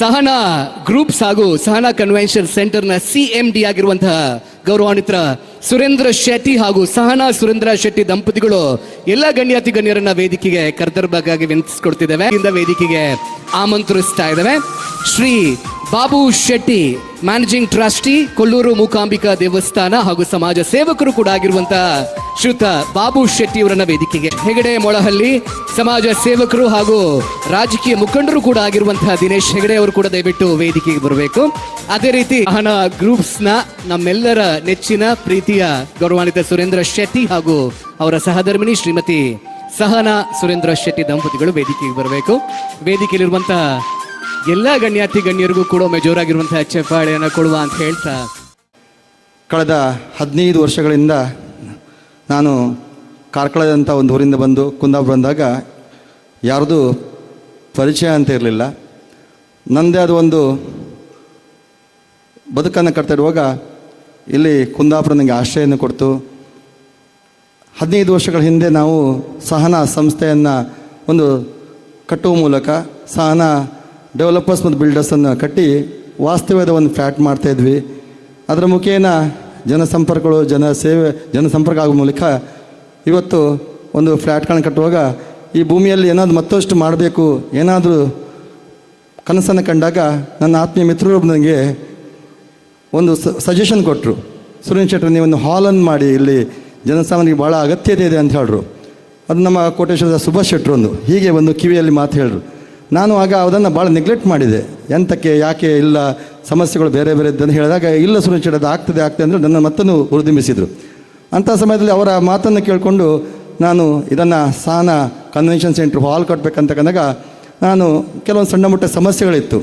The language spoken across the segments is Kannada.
ಸಹನಾ ಗ್ರೂಪ್ಸ್ ಹಾಗೂ ಸಹನಾ ಕನ್ವೆನ್ಷನ್ ಸೆಂಟರ್ನ CMD ಆಗಿರುವಂತಹ ಗೌರವಾನ್ವಿತ ಸುರೇಂದ್ರ ಶೆಟ್ಟಿ ಹಾಗೂ ಸಹನಾ ಸುರೇಂದ್ರ ಶೆಟ್ಟಿ ದಂಪತಿಗಳು ಎಲ್ಲ ಗಣ್ಯಾತಿ ಗಣ್ಯರನ್ನ ವೇದಿಕೆಗೆ ಕರ್ತರ್ಭಾಗಿ ವಿನಂತಿಸಿಕೊಡ್ತಿದ್ದೇವೆ. ವೇದಿಕೆಗೆ ಆಮಂತ್ರಿಸ್ತಾ ಇದ್ದೇವೆ. ಶ್ರೀ ಬಾಬು ಶೆಟ್ಟಿ, ಮ್ಯಾನೇಜಿಂಗ್ ಟ್ರಸ್ಟಿ, ಕೊಲ್ಲೂರು ಮೂಕಾಂಬಿಕಾ ದೇವಸ್ಥಾನ ಹಾಗೂ ಸಮಾಜ ಸೇವಕರು ಕೂಡ ಆಗಿರುವಂತಹ ಶ್ರೀಯುತ ಬಾಬು ಶೆಟ್ಟಿ ಅವರನ್ನ ವೇದಿಕೆಗೆ, ಹೆಗಡೆ ಮೊಳಹಳ್ಳಿ ಸಮಾಜ ಸೇವಕರು ಹಾಗೂ ರಾಜಕೀಯ ಮುಖಂಡರು ಕೂಡ ಆಗಿರುವಂತಹ ದಿನೇಶ್ ಹೆಗಡೆ ಅವರು ಕೂಡ ದಯವಿಟ್ಟು ವೇದಿಕೆಗೆ ಬರಬೇಕು. ಅದೇ ರೀತಿ ಸಹನಾ ಗ್ರೂಪ್ಸ್ ನ ನಮ್ಮೆಲ್ಲರ ನೆಚ್ಚಿನ ಪ್ರೀತಿಯ ಗೌರವಾನ್ವಿತ ಸುರೇಂದ್ರ ಶೆಟ್ಟಿ ಹಾಗೂ ಅವರ ಸಹಧರ್ಮಿಣಿ ಶ್ರೀಮತಿ ಸಹನಾ ಸುರೇಂದ್ರ ಶೆಟ್ಟಿ ದಂಪತಿಗಳು ವೇದಿಕೆಗೆ ಬರಬೇಕು. ವೇದಿಕೆಯಲ್ಲಿರುವಂತಹ ಎಲ್ಲ ಗಣ್ಯಾತಿ ಗಣ್ಯರಿಗೂ ಕೂಡ ಜೋರಾಗಿರುವಂತಹ ಚಪ್ಪಾಳೆಯನ್ನು ಕೊಡುವ ಅಂತ ಹೇಳ್ತಾ, ಕಳೆದ 15 ವರ್ಷಗಳಿಂದ ನಾನು ಕಾರ್ಕಳದಂಥ ಒಂದು ಊರಿಂದ ಬಂದು ಕುಂದಾಪುರ ಬಂದಾಗ ಯಾರ್ದು ಪರಿಚಯ ಅಂತ ಇರಲಿಲ್ಲ. ನನ್ನದೇ ಅದು ಒಂದು ಬದುಕನ್ನು ಕಟ್ತಾ ಇರುವಾಗ ಇಲ್ಲಿ ಕುಂದಾಪುರ ನನಗೆ ಆಶ್ರಯವನ್ನು ಕೊಡ್ತು. 15 ವರ್ಷಗಳ ಹಿಂದೆ ನಾವು ಸಹನಾ ಸಂಸ್ಥೆಯನ್ನು ಒಂದು ಕಟ್ಟುವ ಮೂಲಕ ಸಹನಾ ಡೆವಲಪರ್ಸ್ ಮತ್ತು ಬಿಲ್ಡರ್ಸನ್ನು ಕಟ್ಟಿ ವಾಸ್ತವ್ಯದ ಒಂದು ಫ್ಲ್ಯಾಟ್ ಮಾಡ್ತಾಯಿದ್ವಿ. ಅದರ ಮುಖೇನ ಜನಸಂಪರ್ಕಗಳು ಜನಸಂಪರ್ಕ ಆಗುವ ಮೂಲಕ ಇವತ್ತು ಒಂದು ಫ್ಲ್ಯಾಟ್ಗಳನ್ನು ಕಟ್ಟುವಾಗ ಈ ಭೂಮಿಯಲ್ಲಿ ಏನಾದರೂ ಮತ್ತಷ್ಟು ಮಾಡಬೇಕು, ಏನಾದರೂ ಕನಸನ್ನು ಕಂಡಾಗ ನನ್ನ ಆತ್ಮೀಯ ಮಿತ್ರರು ನನಗೆ ಒಂದು ಸಜೆಷನ್ ಕೊಟ್ಟರು. ಸುರೇಂದ್ರ ಶೆಟ್ಟರು, ನೀವೊಂದು ಹಾಲನ್ನು ಮಾಡಿ, ಇಲ್ಲಿ ಜನಸಾಮಾನ್ಯರಿಗೆ ಭಾಳ ಅಗತ್ಯತೆ ಇದೆ ಅಂತ ಹೇಳಿದ್ರು. ಅದು ನಮ್ಮ ಕೋಟೇಶ್ವರದ ಸುಭಾಷ್ ಶೆಟ್ಟರು ಹೀಗೆ ಒಂದು ಕಿವಿಯಲ್ಲಿ ಮಾತು ಹೇಳಿದ್ರು. ನಾನು ಆಗ ಅದನ್ನು ಭಾಳ ನೆಗ್ಲೆಕ್ಟ್ ಮಾಡಿದೆ. ಎಂತಕ್ಕೆ, ಯಾಕೆ, ಇಲ್ಲ ಸಮಸ್ಯೆಗಳು ಬೇರೆ ಬೇರೆ ಇದ್ದಂತ ಹೇಳಿದಾಗ, ಇಲ್ಲ ಸುರೇಂದ್ರ ಶೆಟ್ಟಿ ಅದು ಆಗ್ತದೆ ಅಂದರೆ ನನ್ನ ಮತ್ತೂ ಹುರಿದುಂಬಿಸಿದರು. ಅಂಥ ಸಮಯದಲ್ಲಿ ಅವರ ಮಾತನ್ನು ಕೇಳಿಕೊಂಡು ನಾನು ಇದನ್ನು ಸಹನಾ ಕನ್ವೆನ್ಷನ್ ಸೆಂಟ್ರ್ ಹಾಲ್ ಕಟ್ಟಬೇಕಂತಕ್ಕಂದಾಗ ನಾನು ಕೆಲವೊಂದು ಸಣ್ಣ ಪುಟ್ಟ ಸಮಸ್ಯೆಗಳಿತ್ತು.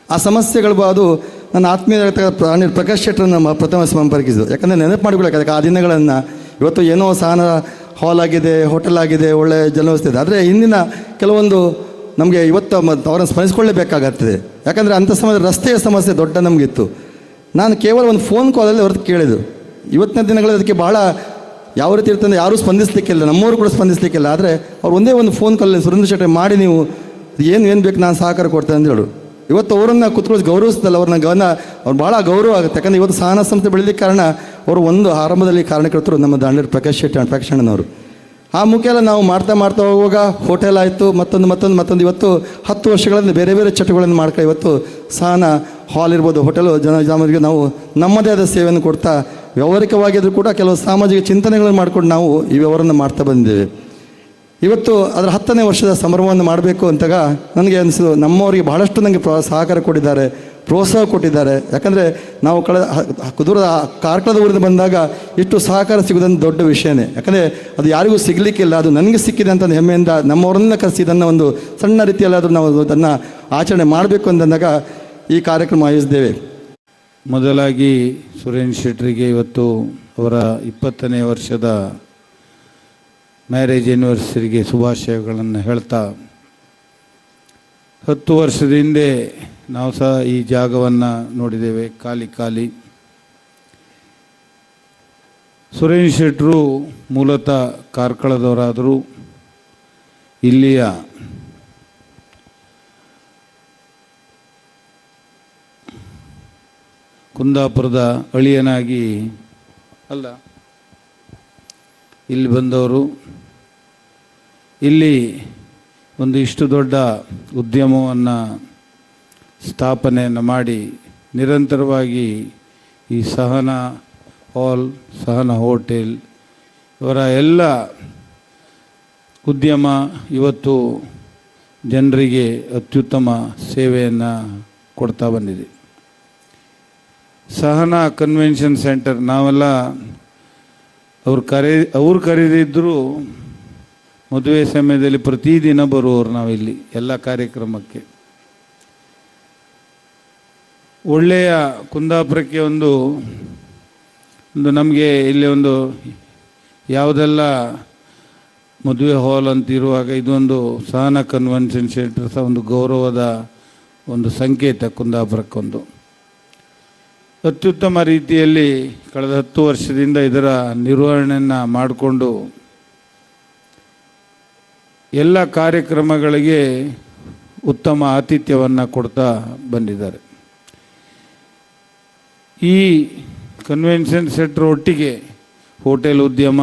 ಆ ಸಮಸ್ಯೆಗಳು ಅದು ನನ್ನ ಆತ್ಮೀಯ ಪ್ರಕಾಶ್ ಶೆಟ್ಟರನ್ನು ಪ್ರಥಮ ಸಂಪರ್ಕಿಸಿದ್ದು. ಯಾಕಂದರೆ ನೆನಪು ಮಾಡಿಕೊಳ್ಳೋಕೆ ಆ ದಿನಗಳನ್ನು ಇವತ್ತು ಏನೋ ಸಹನಾ ಹಾಲ್ ಆಗಿದೆ, ಹೋಟೆಲ್ ಆಗಿದೆ, ಒಳ್ಳೆಯ ಜನವ್ಯವಸ್ಥೆ ಇದೆ. ಆದರೆ ಇಂದಿನ ಕೆಲವೊಂದು ನಮಗೆ ಇವತ್ತು ಅವರನ್ನು ಸ್ಮರಿಸ್ಕೊಳ್ಳೇಬೇಕಾಗತ್ತದೆ. ಯಾಕಂದರೆ ಅಂಥ ಸಮಯದಲ್ಲಿ ರಸ್ತೆಯ ಸಮಸ್ಯೆ ದೊಡ್ಡ ನಮಗಿತ್ತು. ನಾನು ಕೇವಲ ಒಂದು ಫೋನ್ ಕಾಲಲ್ಲಿ ಅವ್ರದ್ದು ಕೇಳಿದ್ದು. ಇವತ್ತಿನ ದಿನಗಳಲ್ಲಿ ಅದಕ್ಕೆ ಭಾಳ ಯಾವ ರೀತಿ ಇರ್ತಂದರೆ ಯಾರೂ ಸ್ಪಂದಿಸಲಿಕ್ಕಿಲ್ಲ, ನಮ್ಮವರು ಕೂಡ ಸ್ಪಂದಿಸಲಿಕ್ಕಿಲ್ಲ. ಆದರೆ ಅವ್ರು ಒಂದೇ ಒಂದು ಫೋನ್ ಕಾಲಲ್ಲಿ ಸುರೇಂದ್ರ ಶೆಟ್ಟಿ ಮಾಡಿ, ನೀವು ಏನು ಬೇಕು ನಾನು ಸಹಕಾರ ಕೊಡ್ತೇನೆ ಅಂತ ಹೇಳು. ಇವತ್ತು ಅವರನ್ನು ಕುತ್ಕೊಳ್ಳಿ ಗೌರವಿಸ್ತಲ್ಲ, ಅವ್ರನ್ನ ಅವ್ರು ಭಾಳ ಗೌರವ ಆಗುತ್ತೆ. ಯಾಕಂದರೆ ಇವತ್ತು ಸಹನಾ ಸಂಸ್ಥೆ ಬೆಳೀಲಿಕ್ಕೆ ಕಾರಣ ಅವರು ಒಂದು ಆರಂಭದಲ್ಲಿ ಕಾರಣಕರ್ತರು ನಮ್ಮ ದಾಂಡೇಲಿ ಪ್ರಕಾಶ್ ಶೆಟ್ಟಿ ಪ್ರಕಾಶ್ ಅಣ್ಣನವರು. ಆ ಮುಖೇನ ನಾವು ಮಾಡ್ತಾ ಹೋಗುವಾಗ ಹೋಟೆಲ್ ಆಯಿತು, ಮತ್ತೊಂದು ಇವತ್ತು 10 ವರ್ಷಗಳಲ್ಲಿ ಬೇರೆ ಬೇರೆ ಚಟುವಟಿಕೆಗಳನ್ನು ಮಾಡ್ಕೊಂಡು ಇವತ್ತು ಸಹನಾ ಹಾಲ್ ಇರ್ಬೋದು, ಹೋಟೆಲು, ಜನಸಾಮಾನ್ಯರಿಗೆ ನಾವು ನಮ್ಮದೇ ಆದ ಸೇವೆಯನ್ನು ಕೊಡ್ತಾ ವ್ಯವಹಾರಿಕವಾಗಿದ್ದರೂ ಕೂಡ ಕೆಲವು ಸಾಮಾಜಿಕ ಚಿಂತನೆಗಳನ್ನು ಮಾಡ್ಕೊಂಡು ನಾವು ಈ ವ್ಯವಹಾರವನ್ನು ಮಾಡ್ತಾ ಬಂದಿದ್ದೇವೆ. ಇವತ್ತು ಅದರ 10ನೇ ವರ್ಷದ ಸಂಭ್ರಮವನ್ನು ಮಾಡಬೇಕು ಅಂತಾಗ ನನಗೆ ಅನಿಸಿತು, ನಮ್ಮವರಿಗೆ ಬಹಳಷ್ಟು ನನಗೆ ಸಹಕಾರ ಕೊಟ್ಟಿದ್ದಾರೆ, ಪ್ರೋತ್ಸಾಹ ಕೊಟ್ಟಿದ್ದಾರೆ. ಯಾಕಂದರೆ ನಾವು ದೂರದ ಕಾರ್ಕಳದ ಊರಿಂದ ಬಂದಾಗ ಇಷ್ಟು ಸಹಕಾರ ಸಿಗೋದೊಂದು ದೊಡ್ಡ ವಿಷಯನೇ. ಯಾಕಂದರೆ ಅದು ಯಾರಿಗೂ ಸಿಗಲಿಕ್ಕಿಲ್ಲ, ಅದು ನನಗೆ ಸಿಕ್ಕಿದೆ ಅಂತ ಹೆಮ್ಮೆಯಿಂದ ನಮ್ಮವರನ್ನ ಕರೆಸಿ ಇದನ್ನು ಒಂದು ಸಣ್ಣ ರೀತಿಯಲ್ಲಾದರೂ ನಾವು ಅದನ್ನು ಆಚರಣೆ ಮಾಡಬೇಕು ಅಂತಂದಾಗ ಈ ಕಾರ್ಯಕ್ರಮ ಆಯೋಜಿಸಿದ್ದೇವೆ. ಮೊದಲಾಗಿ ಸುರೇಂದ್ರ ಶೆಟ್ಟರಿಗೆ ಇವತ್ತು ಅವರ 20ನೇ ವರ್ಷದ ಮ್ಯಾರೇಜ್ ಆ್ಯನಿವರ್ಸರಿಗೆ ಶುಭಾಶಯಗಳನ್ನು ಹೇಳ್ತಾ, 10 ವರ್ಷದ ಹಿಂದೆ ನಾವು ಸಹ ಈ ಜಾಗವನ್ನು ನೋಡಿದ್ದೇವೆ, ಖಾಲಿ. ಸುರೇಂದ್ರ ಶೆಟ್ಟರು ಮೂಲತಃ ಕಾರ್ಕಳದವರಾದರೂ ಇಲ್ಲಿಯ ಕುಂದಾಪುರದ ಅಳಿಯನಾಗಿ ಅಲ್ಲ, ಇಲ್ಲಿ ಬಂದವರು. ಇಲ್ಲಿ ಒಂದು ಇಷ್ಟು ದೊಡ್ಡ ಉದ್ಯಮವನ್ನು ಸ್ಥಾಪನೆಯನ್ನು ಮಾಡಿ ನಿರಂತರವಾಗಿ ಈ ಸಹನಾ ಹಾಲ್, ಸಹನಾ ಹೋಟೆಲ್ ಇವರ ಎಲ್ಲ ಉದ್ಯಮ ಇವತ್ತು ಜನರಿಗೆ ಅತ್ಯುತ್ತಮ ಸೇವೆಯನ್ನು ಕೊಡ್ತಾ ಬಂದಿದೆ. ಸಹನಾ ಕನ್ವೆನ್ಷನ್ ಸೆಂಟರ್ ನಾವೆಲ್ಲ ಅವ್ರು ಕರೆದಿದ್ದರೂ ಮದುವೆ ಸಮಯದಲ್ಲಿ ಪ್ರತಿದಿನ ಬರುವವರು ನಾವಿಲ್ಲಿ ಎಲ್ಲ ಕಾರ್ಯಕ್ರಮಕ್ಕೆ. ಒಳ್ಳೆಯ ಕುಂದಾಪುರಕ್ಕೆ ಒಂದು ನಮಗೆ ಇಲ್ಲಿ ಒಂದು ಯಾವುದೆಲ್ಲ ಮದುವೆ ಹಾಲ್ ಅಂತ ಇರುವಾಗ ಇದೊಂದು ಸಹನಾ ಕನ್ವೆನ್ಷನ್ ಸೆಂಟರ್ ಸಹ ಒಂದು ಗೌರವದ ಒಂದು ಸಂಕೇತ ಕುಂದಾಪುರಕ್ಕೊಂದು. ಅತ್ಯುತ್ತಮ ರೀತಿಯಲ್ಲಿ ಕಳೆದ 10 ವರ್ಷದಿಂದ ಇದರ ನಿರ್ವಹಣೆಯನ್ನು ಮಾಡಿಕೊಂಡು ಎಲ್ಲ ಕಾರ್ಯಕ್ರಮಗಳಿಗೆ ಉತ್ತಮ ಆತಿಥ್ಯವನ್ನು ಕೊಡ್ತಾ ಬಂದಿದ್ದಾರೆ. ಈ ಕನ್ವೆನ್ಷನ್ ಸೆಂಟರ್ ಒಟ್ಟಿಗೆ ಹೋಟೆಲ್ ಉದ್ಯಮ,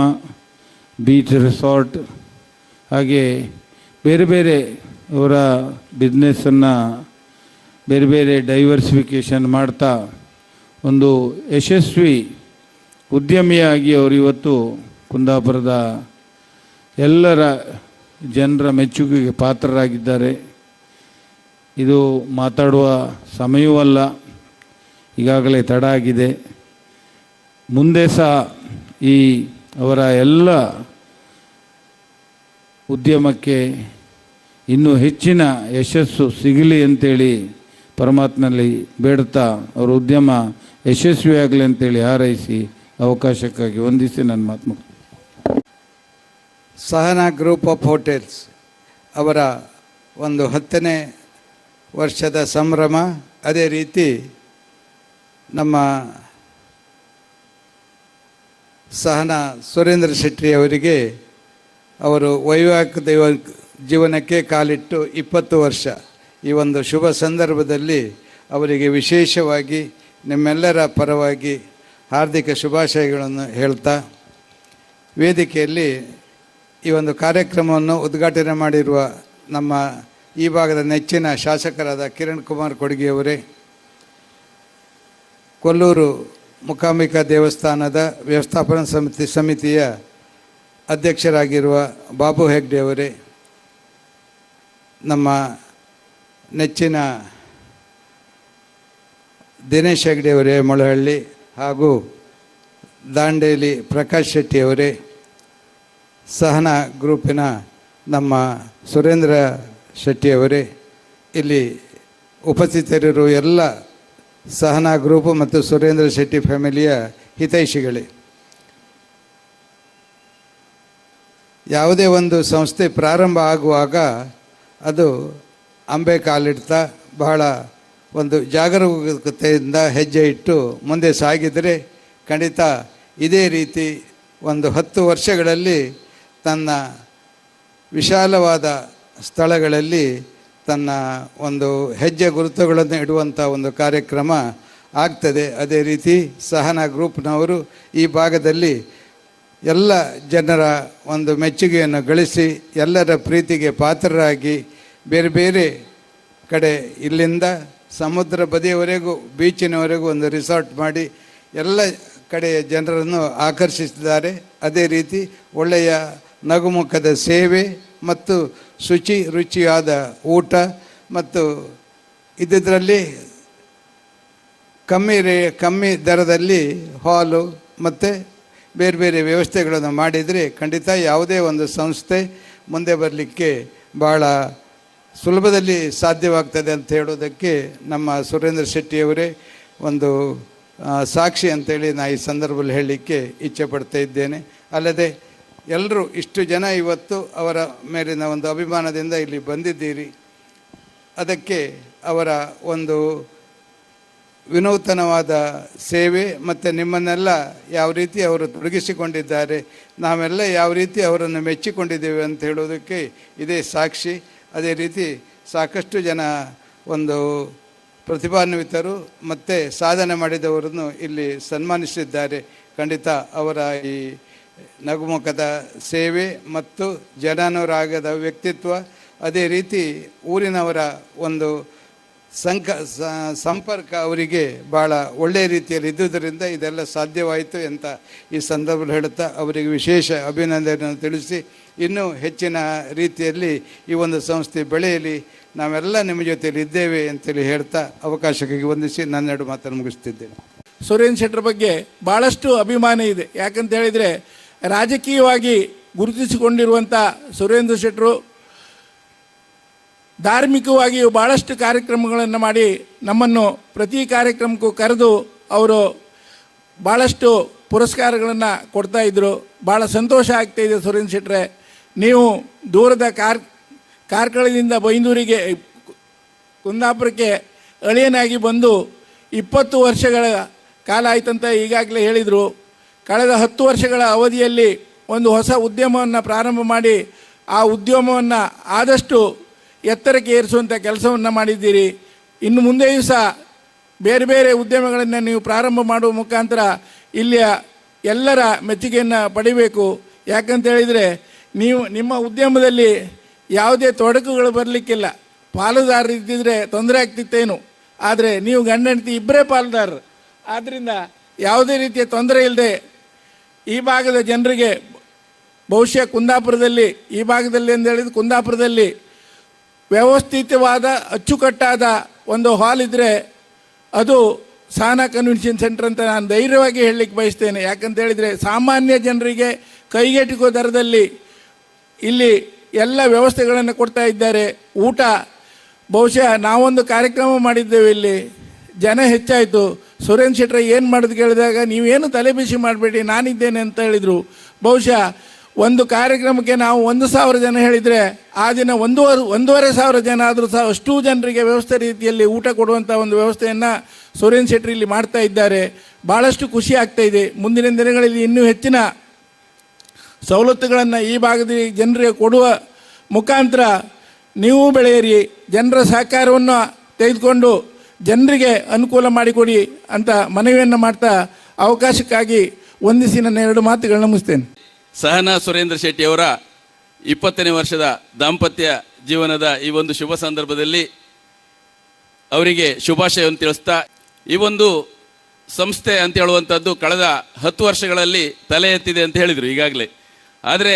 ಬೀಚ್ ರೆಸಾರ್ಟ್, ಹಾಗೆ ಬೇರೆ ಬೇರೆ ಅವರ ಬಿಸ್ನೆಸ್ಸನ್ನು ಬೇರೆ ಬೇರೆ ಡೈವರ್ಸಿಫಿಕೇಷನ್ ಮಾಡ್ತಾ ಒಂದು ಯಶಸ್ವಿ ಉದ್ಯಮಿಯಾಗಿ ಅವರು ಇವತ್ತು ಕುಂದಾಪುರದ ಎಲ್ಲರ ಜನರ ಮೆಚ್ಚುಗೆಗೆ ಪಾತ್ರರಾಗಿದ್ದಾರೆ. ಇದು ಮಾತಾಡುವ ಸಮಯವಲ್ಲ, ಈಗಾಗಲೇ ತಡ ಆಗಿದೆ. ಮುಂದೆ ಸಹ ಈ ಅವರ ಎಲ್ಲ ಉದ್ಯಮಕ್ಕೆ ಇನ್ನೂ ಹೆಚ್ಚಿನ ಯಶಸ್ಸು ಸಿಗಲಿ ಅಂತೇಳಿ ಪರಮಾತ್ಮನಲ್ಲಿ ಬೇಡ್ತಾ ಅವರ ಉದ್ಯಮ ಯಶಸ್ವಿಯಾಗಲಿ ಅಂತೇಳಿ ಹಾರೈಸಿ ಅವಕಾಶಕ್ಕಾಗಿ ವಂದಿಸಿ ನನ್ನ ಮಾತು ಮುಗಿಸ್ತೇನೆ. ಸಹನಾ ಗ್ರೂಪ್ ಆಫ್ ಹೋಟೆಲ್ಸ್ ಅವರ ಒಂದು 10ನೇ ವರ್ಷದ ಸಂಭ್ರಮ, ಅದೇ ರೀತಿ ನಮ್ಮ ಸಹನಾ ಸುರೇಂದ್ರ ಶೆಟ್ಟಿ ಅವರಿಗೆ ಅವರು ವೈವಾಹಿಕ ಜೀವನಕ್ಕೆ ಕಾಲಿಟ್ಟು 20 ವರ್ಷ. ಈ ಒಂದು ಶುಭ ಸಂದರ್ಭದಲ್ಲಿ ಅವರಿಗೆ ವಿಶೇಷವಾಗಿ ನಿಮ್ಮೆಲ್ಲರ ಪರವಾಗಿ ಹಾರ್ದಿಕ ಶುಭಾಶಯಗಳನ್ನು ಹೇಳ್ತಾ, ವೇದಿಕೆಯಲ್ಲಿ ಈ ಒಂದು ಕಾರ್ಯಕ್ರಮವನ್ನು ಉದ್ಘಾಟನೆ ಮಾಡಿರುವ ನಮ್ಮ ಈ ಭಾಗದ ನೆಚ್ಚಿನ ಶಾಸಕರಾದ ಕಿರಣ್ ಕುಮಾರ್ ಕೊಡಗಿಯವರೇ, ಕೊಲ್ಲೂರು ಮೂಕಾಂಬಿಕಾ ದೇವಸ್ಥಾನದ ವ್ಯವಸ್ಥಾಪನಾ ಸಮಿತಿಯ ಅಧ್ಯಕ್ಷರಾಗಿರುವ ಬಾಬು ಹೆಗ್ಡೆ ಅವರೇ, ನಮ್ಮ ನೆಚ್ಚಿನ ದಿನೇಶ್ ಹೆಗ್ಡೆ ಅವರೇ ಮೊಳಹಳ್ಳಿ, ಹಾಗೂ ದಾಂಡೇಲಿ ಪ್ರಕಾಶ್ ಶೆಟ್ಟಿಯವರೇ, ಸಹನಾ ಗ್ರೂಪಿನ ನಮ್ಮ ಸುರೇಂದ್ರ ಶೆಟ್ಟಿಯವರೇ, ಇಲ್ಲಿ ಉಪಸ್ಥಿತರಿರುವ ಎಲ್ಲ ಸಹನಾ ಗ್ರೂಪು ಮತ್ತು ಸುರೇಂದ್ರ ಶೆಟ್ಟಿ ಫ್ಯಾಮಿಲಿಯ ಹಿತೈಷಿಗಳೇ, ಯಾವುದೇ ಒಂದು ಸಂಸ್ಥೆ ಪ್ರಾರಂಭ ಆಗುವಾಗ ಅದು ಅಂಬೆ ಕಾಲಿಡ್ತಾ ಬಹಳ ಒಂದು ಜಾಗರೂಕತೆಯಿಂದ ಹೆಜ್ಜೆ ಇಟ್ಟು ಮುಂದೆ ಸಾಗಿದರೆ ಖಂಡಿತ ಇದೇ ರೀತಿ ಒಂದು 10 ವರ್ಷಗಳಲ್ಲಿ ತನ್ನ ವಿಶಾಲವಾದ ಸ್ಥಳಗಳಲ್ಲಿ ತನ್ನ ಒಂದು ಹೆಜ್ಜೆ ಗುರುತುಗಳನ್ನು ಇಡುವಂಥ ಒಂದು ಕಾರ್ಯಕ್ರಮ ಆಗ್ತದೆ. ಅದೇ ರೀತಿ ಸಹನಾ ಗ್ರೂಪ್ನವರು ಈ ಭಾಗದಲ್ಲಿ ಎಲ್ಲ ಜನರ ಒಂದು ಮೆಚ್ಚುಗೆಯನ್ನು ಗಳಿಸಿ ಎಲ್ಲರ ಪ್ರೀತಿಗೆ ಪಾತ್ರರಾಗಿ ಬೇರೆ ಬೇರೆ ಕಡೆ ಇಲ್ಲಿಂದ ಸಮುದ್ರ ಬದಿಯವರೆಗೂ ಬೀಚಿನವರೆಗೂ ಒಂದು ರಿಸಾರ್ಟ್ ಮಾಡಿ ಎಲ್ಲ ಕಡೆಯ ಜನರನ್ನು ಆಕರ್ಷಿಸಿದ್ದಾರೆ. ಅದೇ ರೀತಿ ಒಳ್ಳೆಯ ನಗುಮುಖದ ಸೇವೆ ಮತ್ತು ರುಚಿಯಾದ ಊಟ ಮತ್ತು ಇದರಲ್ಲಿ ಕಮ್ಮಿ ದರದಲ್ಲಿ ಹಾಲು ಮತ್ತು ಬೇರೆ ಬೇರೆ ವ್ಯವಸ್ಥೆಗಳನ್ನು ಮಾಡಿದರೆ ಖಂಡಿತ ಯಾವುದೇ ಒಂದು ಸಂಸ್ಥೆ ಮುಂದೆ ಬರಲಿಕ್ಕೆ ಭಾಳ ಸುಲಭದಲ್ಲಿ ಸಾಧ್ಯವಾಗ್ತದೆ ಅಂತ ಹೇಳೋದಕ್ಕೆ ನಮ್ಮ ಸುರೇಂದ್ರ ಶೆಟ್ಟಿಯವರೇ ಒಂದು ಸಾಕ್ಷಿ ಅಂತೇಳಿ ನಾನು ಈ ಸಂದರ್ಭದಲ್ಲಿ ಹೇಳಲಿಕ್ಕೆ ಇಚ್ಛೆ ಪಡ್ತಾ ಇದ್ದೇನೆ. ಅಲ್ಲದೆ ಎಲ್ಲರೂ ಇಷ್ಟು ಜನ ಇವತ್ತು ಅವರ ಮೇಲಿನ ಒಂದು ಅಭಿಮಾನದಿಂದ ಇಲ್ಲಿ ಬಂದಿದ್ದೀರಿ. ಅದಕ್ಕೆ ಅವರ ಒಂದು ವಿನೂತನವಾದ ಸೇವೆ ಮತ್ತು ನಿಮ್ಮನ್ನೆಲ್ಲ ಯಾವ ರೀತಿ ಅವರು ತೊಡಗಿಸಿಕೊಂಡಿದ್ದಾರೆ, ನಾವೆಲ್ಲ ಯಾವ ರೀತಿ ಅವರನ್ನು ಮೆಚ್ಚಿಕೊಂಡಿದ್ದೇವೆ ಅಂತ ಹೇಳೋದಕ್ಕೆ ಇದೇ ಸಾಕ್ಷಿ. ಅದೇ ರೀತಿ ಸಾಕಷ್ಟು ಜನ ಒಂದು ಪ್ರತಿಭಾನ್ವಿತರು ಮತ್ತು ಸಾಧನೆ ಮಾಡಿದವರನ್ನು ಇಲ್ಲಿ ಸನ್ಮಾನಿಸಿದ್ದಾರೆ. ಖಂಡಿತ ಅವರ ಈ ನಗುಮುಖದ ಸೇವೆ ಮತ್ತು ಜನನುರಾಗದ ವ್ಯಕ್ತಿತ್ವ, ಅದೇ ರೀತಿ ಊರಿನವರ ಒಂದು ಸಂಪರ್ಕ ಅವರಿಗೆ ಭಾಳ ಒಳ್ಳೆಯ ರೀತಿಯಲ್ಲಿ ಇದ್ದುದರಿಂದ ಇದೆಲ್ಲ ಸಾಧ್ಯವಾಯಿತು ಅಂತ ಈ ಸಂದರ್ಭದಲ್ಲಿ ಹೇಳುತ್ತಾ ಅವರಿಗೆ ವಿಶೇಷ ಅಭಿನಂದನೆಯನ್ನು ತಿಳಿಸಿ ಇನ್ನೂ ಹೆಚ್ಚಿನ ರೀತಿಯಲ್ಲಿ ಈ ಒಂದು ಸಂಸ್ಥೆ ಬೆಳೆಯಲಿ, ನಾವೆಲ್ಲ ನಿಮ್ಮ ಜೊತೆಯಲ್ಲಿ ಇದ್ದೇವೆ ಅಂತೇಳಿ ಹೇಳ್ತಾ ಅವಕಾಶಕ್ಕಾಗಿ ವಂದಿಸಿ ನನ್ನೆರಡು ಮಾತನ್ನು ಮುಗಿಸ್ತಿದ್ದೇನೆ. ಸುರೇಂದ್ರ ಶೆಟ್ಟರ ಬಗ್ಗೆ ಭಾಳಷ್ಟು ಅಭಿಮಾನ ಇದೆ. ಯಾಕಂತ ಹೇಳಿದರೆ ರಾಜಕೀಯವಾಗಿ ಗುರುತಿಸಿಕೊಂಡಿರುವಂಥ ಸುರೇಂದ್ರ ಶೆಟ್ಟರು ಧಾರ್ಮಿಕವಾಗಿಯೂ ಭಾಳಷ್ಟು ಕಾರ್ಯಕ್ರಮಗಳನ್ನು ಮಾಡಿ ನಮ್ಮನ್ನು ಪ್ರತಿ ಕಾರ್ಯಕ್ರಮಕ್ಕೂ ಕರೆದು ಅವರು ಭಾಳಷ್ಟು ಪುರಸ್ಕಾರಗಳನ್ನು ಕೊಡ್ತಾಯಿದ್ರು. ಭಾಳ ಸಂತೋಷ ಆಗ್ತಾಯಿದೆ ಸುರೇಂದ್ರ ಶೆಟ್ಟರೆ, ನೀವು ದೂರದ ಕಾರ್ಕಳದಿಂದ ಬೈಂದೂರಿಗೆ ಕುಂದಾಪುರಕ್ಕೆ ಅಳಿಯನಾಗಿ ಬಂದು 20 ವರ್ಷಗಳ ಕಾಲ ಆಯ್ತಂತ ಈಗಾಗಲೇ ಹೇಳಿದರು. ಕಳೆದ 10 ವರ್ಷಗಳ ಅವಧಿಯಲ್ಲಿ ಒಂದು ಹೊಸ ಉದ್ಯಮವನ್ನು ಪ್ರಾರಂಭ ಮಾಡಿ ಆ ಉದ್ಯಮವನ್ನು ಆದಷ್ಟು ಎತ್ತರಕ್ಕೆ ಏರಿಸುವಂಥ ಕೆಲಸವನ್ನು ಮಾಡಿದ್ದೀರಿ. ಇನ್ನು ಮುಂದೆಯೂ ಸಹ ಬೇರೆ ಬೇರೆ ಉದ್ಯಮಗಳನ್ನು ನೀವು ಪ್ರಾರಂಭ ಮಾಡುವ ಮುಖಾಂತರ ಇಲ್ಲಿಯ ಎಲ್ಲರ ಮೆಚ್ಚುಗೆಯನ್ನು ಪಡಿಬೇಕು. ಯಾಕಂತ ಹೇಳಿದರೆ ನೀವು ನಿಮ್ಮ ಉದ್ಯಮದಲ್ಲಿ ಯಾವುದೇ ತೊಡಕುಗಳು ಬರಲಿಕ್ಕಿಲ್ಲ. ಪಾಲುದಾರರು ಇದ್ದಿದ್ರೆ ತೊಂದರೆ ಆಗ್ತಿತ್ತೇನು, ಆದರೆ ನೀವು ಗಂಡ ಹೆಂಡತಿ ಇಬ್ಬರೇ ಪಾಲುದಾರರು. ಆದ್ದರಿಂದ ಯಾವುದೇ ರೀತಿಯ ತೊಂದರೆ ಇಲ್ಲದೆ ಈ ಭಾಗದ ಜನರಿಗೆ, ಬಹುಶಃ ಕುಂದಾಪುರದಲ್ಲಿ, ಈ ಭಾಗದಲ್ಲಿ ಅಂತ ಹೇಳಿದ್ರೆ ಕುಂದಾಪುರದಲ್ಲಿ ವ್ಯವಸ್ಥಿತವಾದ ಅಚ್ಚುಕಟ್ಟಾದ ಒಂದು ಹಾಲ್ ಇದ್ದರೆ ಅದು ಸಹನಾ ಕನ್ವೆನ್ಷನ್ ಸೆಂಟರ್ ಅಂತ ನಾನು ಧೈರ್ಯವಾಗಿ ಹೇಳಲಿಕ್ಕೆ ಬಯಸ್ತೇನೆ. ಯಾಕಂತ ಹೇಳಿದರೆ ಸಾಮಾನ್ಯ ಜನರಿಗೆ ಕೈಗೆಟುಕುವ ದರದಲ್ಲಿ ಇಲ್ಲಿ ಎಲ್ಲ ವ್ಯವಸ್ಥೆಗಳನ್ನು ಕೊಡ್ತಾ ಇದ್ದಾರೆ. ಊಟ, ಬಹುಶಃ ನಾವೊಂದು ಕಾರ್ಯಕ್ರಮ ಮಾಡಿದ್ದೇವೆ, ಇಲ್ಲಿ ಜನ ಹೆಚ್ಚಾಯಿತು. ಸುರೇಂದ್ರ ಶೆಟ್ಟರ್ ಏನು ಮಾಡೋದು ಕೇಳಿದಾಗ ನೀವೇನು ತಲೆ ಬಿಸಿ ಮಾಡಬೇಡಿ, ನಾನಿದ್ದೇನೆ ಅಂತ ಹೇಳಿದರು. ಬಹುಶಃ ಒಂದು ಕಾರ್ಯಕ್ರಮಕ್ಕೆ ನಾವು 1,000 ಜನ ಹೇಳಿದರೆ ಆ ದಿನ 1,500 ಜನ ಆದರೂ ಸಹ ಅಷ್ಟೂ ಜನರಿಗೆ ವ್ಯವಸ್ಥೆ ರೀತಿಯಲ್ಲಿ ಊಟ ಕೊಡುವಂಥ ಒಂದು ವ್ಯವಸ್ಥೆಯನ್ನು ಸುರೇಂದ್ರ ಶೆಟ್ಟರ್ ಇಲ್ಲಿ ಮಾಡ್ತಾ ಇದ್ದಾರೆ. ಭಾಳಷ್ಟು ಖುಷಿ ಆಗ್ತಾ ಇದೆ. ಮುಂದಿನ ದಿನಗಳಲ್ಲಿ ಇನ್ನೂ ಹೆಚ್ಚಿನ ಸವಲತ್ತುಗಳನ್ನು ಈ ಭಾಗದ ಜನರಿಗೆ ಕೊಡುವ ಮುಖಾಂತರ ನೀವು ಬೆಳೆಯಿರಿ, ಜನರ ಸಹಕಾರವನ್ನು ತೆಗೆದುಕೊಂಡು ಜನರಿಗೆ ಅನುಕೂಲ ಮಾಡಿಕೊಡಿ ಅಂತ ಮನವಿಯನ್ನು ಮಾಡ್ತಾ ಅವಕಾಶಕ್ಕಾಗಿ ವಂದಿಸಿ ನನ್ನ 2 ಮಾತುಗಳನ್ನ ಮುಗಿಸ್ತೇನೆ. ಸಹನಾ ಸುರೇಂದ್ರ ಶೆಟ್ಟಿಯವರ 20ನೇ ವರ್ಷದ ದಾಂಪತ್ಯ ಜೀವನದ ಈ ಒಂದು ಶುಭ ಸಂದರ್ಭದಲ್ಲಿ ಅವರಿಗೆ ಶುಭಾಶಯವನ್ನು ತಿಳಿಸ್ತಾ, ಈ ಒಂದು ಸಂಸ್ಥೆ ಅಂತ ಹೇಳುವಂಥದ್ದು ಕಳೆದ 10 ವರ್ಷಗಳಲ್ಲಿ ತಲೆ ಎತ್ತಿದೆ ಅಂತ ಹೇಳಿದರು ಈಗಾಗಲೇ. ಆದರೆ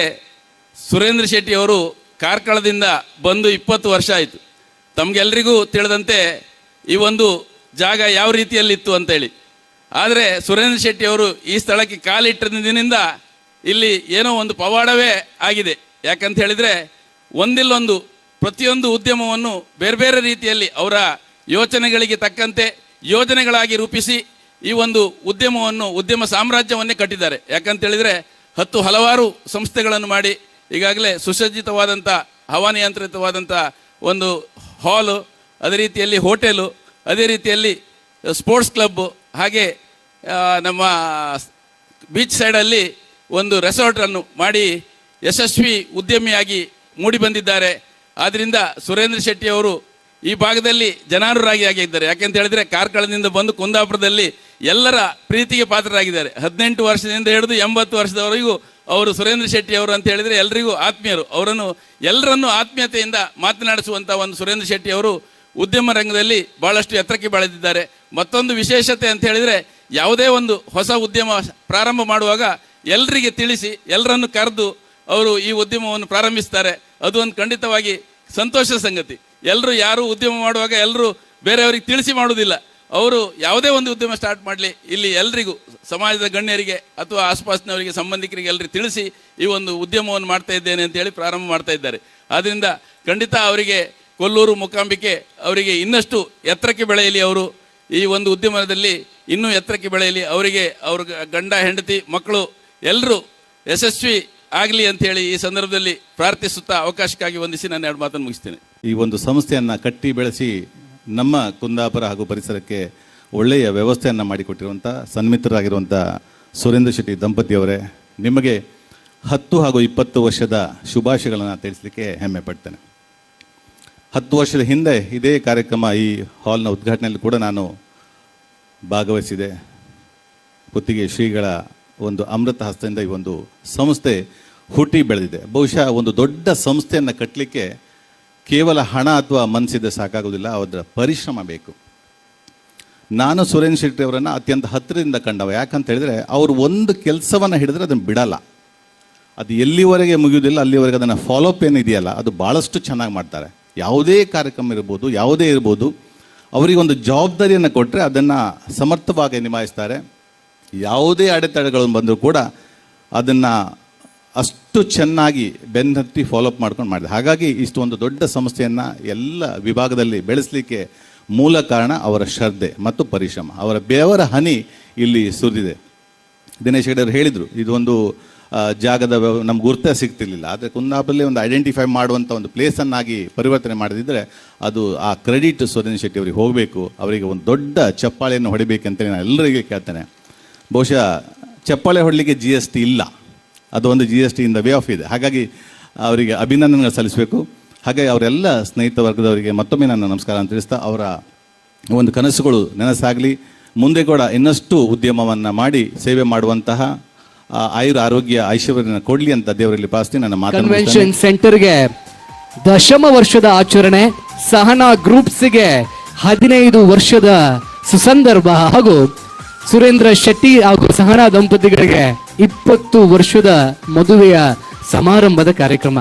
ಸುರೇಂದ್ರ ಶೆಟ್ಟಿಯವರು ಕಾರ್ಕಳದಿಂದ ಬಂದು 20 ವರ್ಷ ಆಯಿತು. ತಮಗೆಲ್ಲರಿಗೂ ತಿಳಿದಂತೆ ಈ ಒಂದು ಜಾಗ ಯಾವ ರೀತಿಯಲ್ಲಿತ್ತು ಅಂತೇಳಿ. ಆದರೆ ಸುರೇಂದ್ರ ಶೆಟ್ಟಿಯವರು ಈ ಸ್ಥಳಕ್ಕೆ ಕಾಲಿಟ್ಟಿನಿಂದ ಇಲ್ಲಿ ಏನೋ ಒಂದು ಪವಾಡವೇ ಆಗಿದೆ. ಯಾಕಂತ ಹೇಳಿದರೆ ಒಂದಿಲ್ಲೊಂದು ಪ್ರತಿಯೊಂದು ಉದ್ಯಮವನ್ನು ಬೇರೆ ಬೇರೆ ರೀತಿಯಲ್ಲಿ ಅವರ ಯೋಚನೆಗಳಿಗೆ ತಕ್ಕಂತೆ ಯೋಜನೆಗಳಾಗಿ ರೂಪಿಸಿ ಈ ಒಂದು ಉದ್ಯಮ ಸಾಮ್ರಾಜ್ಯವನ್ನೇ ಕಟ್ಟಿದ್ದಾರೆ. ಯಾಕಂತ ಹೇಳಿದರೆ ಹಲವಾರು ಸಂಸ್ಥೆಗಳನ್ನು ಮಾಡಿ ಈಗಾಗಲೇ ಸುಸಜ್ಜಿತವಾದಂಥ ಹವಾನಿಯಂತ್ರಿತವಾದಂಥ ಒಂದು ಹಾಲು, ಅದೇ ರೀತಿಯಲ್ಲಿ ಹೋಟೆಲು, ಅದೇ ರೀತಿಯಲ್ಲಿ ಸ್ಪೋರ್ಟ್ಸ್ ಕ್ಲಬ್ಬು, ಹಾಗೆ ನಮ್ಮ ಬೀಚ್ ಸೈಡಲ್ಲಿ ಒಂದು ರೆಸಾರ್ಟನ್ನು ಮಾಡಿ ಯಶಸ್ವಿ ಉದ್ಯಮಿಯಾಗಿ ಮೂಡಿ ಬಂದಿದ್ದಾರೆ. ಆದ್ದರಿಂದ ಸುರೇಂದ್ರ ಶೆಟ್ಟಿಯವರು ಈ ಭಾಗದಲ್ಲಿ ಜನಾನುರಾಗಿ ಆಗಿದ್ದಾರೆ. ಯಾಕೆಂತ ಹೇಳಿದರೆ ಕಾರ್ಕಳದಿಂದ ಬಂದು ಕುಂದಾಪುರದಲ್ಲಿ ಎಲ್ಲರ ಪ್ರೀತಿಗೆ ಪಾತ್ರರಾಗಿದ್ದಾರೆ. 18 ವರ್ಷದಿಂದ ಹಿಡಿದು 80 ವರ್ಷದವರೆಗೂ ಅವರು ಸುರೇಂದ್ರ ಶೆಟ್ಟಿಯವರು ಅಂತ ಹೇಳಿದರೆ ಎಲ್ಲರಿಗೂ ಆತ್ಮೀಯರು. ಎಲ್ಲರನ್ನೂ ಆತ್ಮೀಯತೆಯಿಂದ ಮಾತನಾಡಿಸುವಂಥ ಒಂದು ಸುರೇಂದ್ರ ಶೆಟ್ಟಿಯವರು ಉದ್ಯಮ ರಂಗದಲ್ಲಿ ಭಾಳಷ್ಟು ಎತ್ತರಕ್ಕೆ ಬೆಳೆದಿದ್ದಾರೆ. ಮತ್ತೊಂದು ವಿಶೇಷತೆ ಅಂತ ಹೇಳಿದರೆ ಯಾವುದೇ ಒಂದು ಹೊಸ ಉದ್ಯಮ ಪ್ರಾರಂಭ ಮಾಡುವಾಗ ಎಲ್ಲರಿಗೆ ತಿಳಿಸಿ ಎಲ್ಲರನ್ನು ಕರೆದು ಅವರು ಈ ಉದ್ಯಮವನ್ನು ಪ್ರಾರಂಭಿಸ್ತಾರೆ. ಅದು ಒಂದು ಖಂಡಿತವಾಗಿ ಸಂತೋಷದ ಸಂಗತಿ. ಯಾರು ಉದ್ಯಮ ಮಾಡುವಾಗ ಎಲ್ಲರೂ ಬೇರೆಯವರಿಗೆ ತಿಳಿಸಿ ಮಾಡೋದಿಲ್ಲ. ಅವರು ಯಾವುದೇ ಒಂದು ಉದ್ಯಮ ಸ್ಟಾರ್ಟ್ ಮಾಡಲಿ, ಇಲ್ಲಿ ಎಲ್ರಿಗೂ ಸಮಾಜದ ಗಣ್ಯರಿಗೆ ಅಥವಾ ಆಸ್ಪಾಸ್ನವರಿಗೆ, ಸಂಬಂಧಿಕರಿಗೆ ಎಲ್ಲರಿಗೆ ತಿಳಿಸಿ ಈ ಒಂದು ಉದ್ಯಮವನ್ನು ಮಾಡ್ತಾ ಇದ್ದೇನೆ ಅಂತೇಳಿ ಪ್ರಾರಂಭ ಮಾಡ್ತಾ ಇದ್ದಾರೆ. ಆದ್ದರಿಂದ ಖಂಡಿತ ಅವರಿಗೆ ಕೊಲ್ಲೂರು ಮೂಕಾಂಬಿಕೆ ಅವರಿಗೆ ಇನ್ನಷ್ಟು ಎತ್ತರಕ್ಕೆ ಬೆಳೆಯಲಿ, ಅವರು ಈ ಒಂದು ಉದ್ಯಮದಲ್ಲಿ ಇನ್ನೂ ಎತ್ತರಕ್ಕೆ ಬೆಳೆಯಲಿ, ಅವರಿಗೆ ಅವ್ರ ಗಂಡ ಹೆಂಡತಿ ಮಕ್ಕಳು ಎಲ್ಲರೂ ಯಶಸ್ವಿ ಆಗಲಿ ಅಂಥೇಳಿ ಈ ಸಂದರ್ಭದಲ್ಲಿ ಪ್ರಾರ್ಥಿಸುತ್ತಾ ಅವಕಾಶಕ್ಕಾಗಿ ವಂದಿಸಿ ನಾನು 2 ಮಾತನ್ನು ಮುಗಿಸ್ತೇನೆ. ಈ ಒಂದು ಸಂಸ್ಥೆಯನ್ನು ಕಟ್ಟಿ ಬೆಳೆಸಿ ನಮ್ಮ ಕುಂದಾಪುರ ಹಾಗೂ ಪರಿಸರಕ್ಕೆ ಒಳ್ಳೆಯ ವ್ಯವಸ್ಥೆಯನ್ನು ಮಾಡಿಕೊಟ್ಟಿರುವಂಥ ಸನ್ಮಿತ್ರರಾಗಿರುವಂಥ ಸುರೇಂದ್ರ ಶೆಟ್ಟಿ ದಂಪತಿಯವರೇ, ನಿಮಗೆ 10 ಹಾಗೂ 20 ವರ್ಷದ ಶುಭಾಶಯಗಳನ್ನು ತಿಳಿಸಲಿಕ್ಕೆ ಹೆಮ್ಮೆ ಪಡ್ತೇನೆ. 10 ವರ್ಷದ ಹಿಂದೆ ಇದೇ ಕಾರ್ಯಕ್ರಮ, ಈ ಹಾಲ್ನ ಉದ್ಘಾಟನೆಯಲ್ಲಿ ಕೂಡ ನಾನು ಭಾಗವಹಿಸಿದೆ. ಕುತ್ತಿಗೆ ಶ್ರೀಗಳ ಒಂದು ಅಮೃತ ಹಸ್ತದಿಂದ ಈ ಒಂದು ಸಂಸ್ಥೆ ಹುಟ್ಟಿ ಬೆಳೆದಿದೆ. ಬಹುಶಃ ಒಂದು ದೊಡ್ಡ ಸಂಸ್ಥೆಯನ್ನು ಕಟ್ಟಲಿಕ್ಕೆ ಕೇವಲ ಹಣ ಅಥವಾ ಮನಸ್ಸಿದ್ದರೆ ಸಾಕಾಗೋದಿಲ್ಲ, ಅದರ ಪರಿಶ್ರಮ ಬೇಕು. ನಾನು ಸುರೇಂದ್ರ ಶೆಟ್ಟಿ ಅವರನ್ನು ಅತ್ಯಂತ ಹತ್ತಿರದಿಂದ ಕಂಡವ. ಯಾಕಂತ ಹೇಳಿದರೆ ಅವರು ಒಂದು ಕೆಲಸವನ್ನು ಹಿಡಿದ್ರೆ ಅದನ್ನು ಬಿಡಲ್ಲ, ಅದು ಎಲ್ಲಿವರೆಗೆ ಮುಗಿಯೋದಿಲ್ಲ ಅಲ್ಲಿವರೆಗೆ ಅದನ್ನು ಫಾಲೋಅಪ್ ಏನಿದೆಯಲ್ಲ ಅದು ಭಾಳಷ್ಟು ಚೆನ್ನಾಗಿ ಮಾಡ್ತಾರೆ. ಯಾವುದೇ ಕಾರ್ಯಕ್ರಮ ಇರ್ಬೋದು, ಯಾವುದೇ ಇರ್ಬೋದು, ಅವರಿಗೊಂದು ಜವಾಬ್ದಾರಿಯನ್ನು ಕೊಟ್ಟರೆ ಅದನ್ನು ಸಮರ್ಥವಾಗಿ ನಿಭಾಯಿಸ್ತಾರೆ. ಯಾವುದೇ ಅಡೆತಡೆಗಳನ್ನು ಬಂದರೂ ಕೂಡ ಅದನ್ನು ಅಷ್ಟು ಚೆನ್ನಾಗಿ ಬೆನ್ನತ್ತಿ ಫಾಲೋಅಪ್ ಮಾಡ್ಕೊಂಡು ಮಾಡಿದೆ. ಹಾಗಾಗಿ ಇಷ್ಟೊಂದು ದೊಡ್ಡ ಸಂಸ್ಥೆಯನ್ನು ಎಲ್ಲ ವಿಭಾಗದಲ್ಲಿ ಬೆಳೆಸಲಿಕ್ಕೆ ಮೂಲ ಕಾರಣ ಅವರ ಶ್ರದ್ಧೆ ಮತ್ತು ಪರಿಶ್ರಮ, ಅವರ ಬೆವರ ಹನಿ ಇಲ್ಲಿ ಸುರಿದಿದೆ. ದಿನೇಶ್ ಹೆಗಡೆ ಅವರು ಹೇಳಿದರು, ಇದೊಂದು ಜಾಗದ ನಮ್ಗೆ ಗುರುತೇ ಸಿಗ್ತಿರ್ಲಿಲ್ಲ, ಆದರೆ ಕುಂದಾಪುರದಲ್ಲಿ ಒಂದು ಐಡೆಂಟಿಫೈ ಮಾಡುವಂಥ ಒಂದು ಪ್ಲೇಸನ್ನಾಗಿ ಪರಿವರ್ತನೆ ಮಾಡದಿದ್ದರೆ ಅದು ಆ ಕ್ರೆಡಿಟ್ ಸುರೇಂದ್ರ ಶೆಟ್ಟಿ ಅವರಿಗೆ ಹೋಗಬೇಕು. ಅವರಿಗೆ ಒಂದು ದೊಡ್ಡ ಚಪ್ಪಾಳೆಯನ್ನು ಹೊಡಿಬೇಕಂತೇಳಿ ನಾನು ಎಲ್ಲರಿಗೆ ಕೇಳ್ತೇನೆ. ಬಹುಶಃ ಚಪ್ಪಾಳೆ ಹೊಡಲಿಕ್ಕೆ GST ಇಲ್ಲ, ಅದು ಒಂದು GST in the way of ಇದೆ. ಹಾಗಾಗಿ ಅವರಿಗೆ ಅಭಿನಂದನೆಗಳು ಸಲ್ಲಿಸಬೇಕು. ಹಾಗೆ ಅವರೆಲ್ಲ ಸ್ನೇಹಿತ ವರ್ಗದವರಿಗೆ ಮತ್ತೊಮ್ಮೆ ನನ್ನ ನಮಸ್ಕಾರ ಅಂತ ತಿಳಿಸ್ತಾ, ಅವರ ಒಂದು ಕನಸುಗಳು ನನಸಾಗಲಿ, ಮುಂದೆ ಕೂಡ ಇನ್ನಷ್ಟು ಉದ್ಯಮವನ್ನು ಮಾಡಿ ಸೇವೆ ಮಾಡುವಂತಹ ಆಯುರ ಆರೋಗ್ಯ ಐಶ್ವರ್ಯನ ಕೊಡಲಿ ಅಂತ ದೇವರಲ್ಲಿ ಪ್ರಾರ್ಥನೆ. ನನ್ನ ಮಾತನ್ನು ಕನ್ವೆನ್ಷನ್ ಸೆಂಟರ್ಗೆ ದಶಮ ವರ್ಷದ ಆಚರಣೆ, ಸಹನಾ ಗ್ರೂಪ್ಸ್ಗೆ 15 ವರ್ಷದ ಸುಸಂದರ್ಭ ಹಾಗೂ ಸುರೇಂದ್ರ ಶೆಟ್ಟಿ ಹಾಗೂ ಸಹನಾ ದಂಪತಿಗಳಿಗೆ 20 ವರ್ಷದ ಮದುವೆಯ ಸಮಾರಂಭದ ಕಾರ್ಯಕ್ರಮ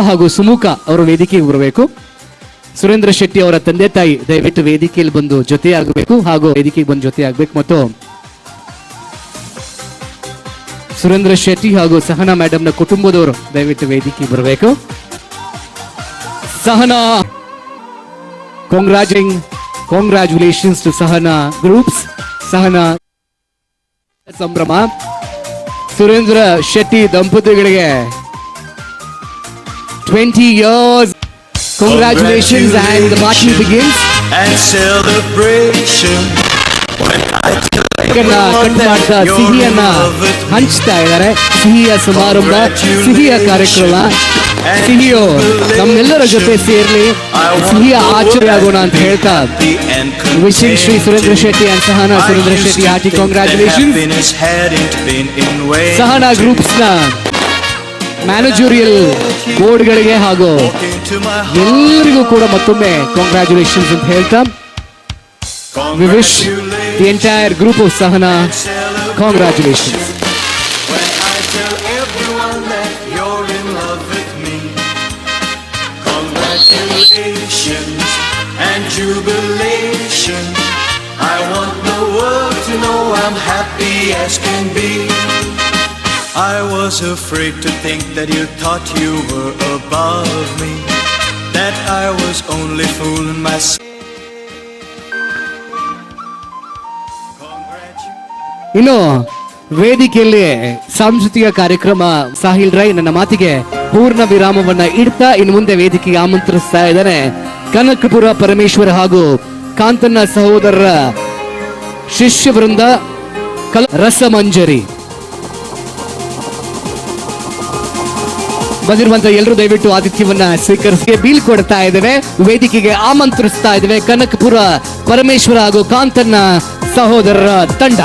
ಹಾಗೂ ಸುಮುಖ ಅವರು ವೇದಿಕೆಗೆ ಬರಬೇಕು. ಸುರೇಂದ್ರ ಶೆಟ್ಟಿ ಅವರ ತಂದೆ ತಾಯಿ ದಯವಿಟ್ಟು ವೇದಿಕೆಯಲ್ಲಿ ಬಂದು ಜೊತೆಯಾಗಬೇಕು ಹಾಗೂ ವೇದಿಕೆಗೆ ಬಂದು ಜೊತೆಯಾಗಬೇಕು. ಮತ್ತು ಸುರೇಂದ್ರ ಶೆಟ್ಟಿ ಹಾಗೂ ಸಹನಾ ಮೇಡಮ್ನ ಕುಟುಂಬದವರು ದಯವಿಟ್ಟು ವೇದಿಕೆಗೆ ಬರಬೇಕು. Sahana, congratulations to Sahana groups. Sahana ಸಂಭ್ರಮ. ಸುರೇಂದ್ರ ಶೆಟ್ಟಿ ದಂಪತಿಗಳಿಗೆ 20 years. Congratulations and the party begins. And celebration. Cut ಮಾಡ್ತಾ ಸಿಹಿಯನ್ನ ಹಂಚ್ತಾ ಇದ್ದಾರೆ. ಸಿಹಿಯ ಸಮಾರಂಭ, ಸಿಹಿಯ ಕಾರ್ಯಕ್ರಮ. ಸಿಹಿಯು ನಮ್ಮೆಲ್ಲರ ಜೊತೆ ಸೇರ್ಲಿ, ಸಿಹಿಯ ಆಚರಣೆ ಆಗೋಣ ಅಂತ ಹೇಳ್ತಾ wishing Shri Surendra Shetty and Sahana Surendra Shetty hearty congratulations. Sahana groups ನ ಮ್ಯಾನೇಜರಿಯಲ್ ಬೋರ್ಡ್ಗಳಿಗೆ ಹಾಗೂ ಎಲ್ಲರಿಗೂ ಕೂಡ ಮತ್ತೊಮ್ಮೆ ಕಾಂಗ್ರಾಚುಲೇಷನ್ಸ್ ಅಂತ ಹೇಳ್ತಾ, we wish the entire group of Sahana congratulations. When I tell everyone that you're in love with me, congratulations and jubilation. I want the world to know I'm happy as can be. I was afraid to think that you thought you were above me, that I was only fooling myself. ಇನ್ನು ವೇದಿಕೆಯಲ್ಲಿ ಸಾಂಸ್ಕೃತಿಕ ಕಾರ್ಯಕ್ರಮ ಸಾಹಿಲ್ ರೈ ನನ್ನ ಮಾತಿಗೆ ಪೂರ್ಣ ವಿರಾಮವನ್ನ ಇಡ್ತಾ ಇನ್ನು ಮುಂದೆ ವೇದಿಕೆಗೆ ಆಮಂತ್ರಿಸ್ತಾ ಇದ್ದಾರೆ ಕನಕಪುರ ಪರಮೇಶ್ವರ ಹಾಗೂ ಕಾಂತನ ಸಹೋದರರ ಶಿಷ್ಯ ವೃಂದ ರಸಮಂಜರಿ. ಬಂದಿರುವಂತಹ ಎಲ್ಲರೂ ದಯವಿಟ್ಟು ಆತಿಥ್ಯವನ್ನ ಸ್ವೀಕರಿಸಿ ಬೀಳ್ಕೊಡ್ತಾ ಇದ್ದೇವೆ. ವೇದಿಕೆಗೆ ಆಮಂತ್ರಿಸ್ತಾ ಇದ್ದೇವೆ ಕನಕಪುರ ಪರಮೇಶ್ವರ ಹಾಗೂ ಕಾಂತನ ಸಹೋದರರ ತಂಡ.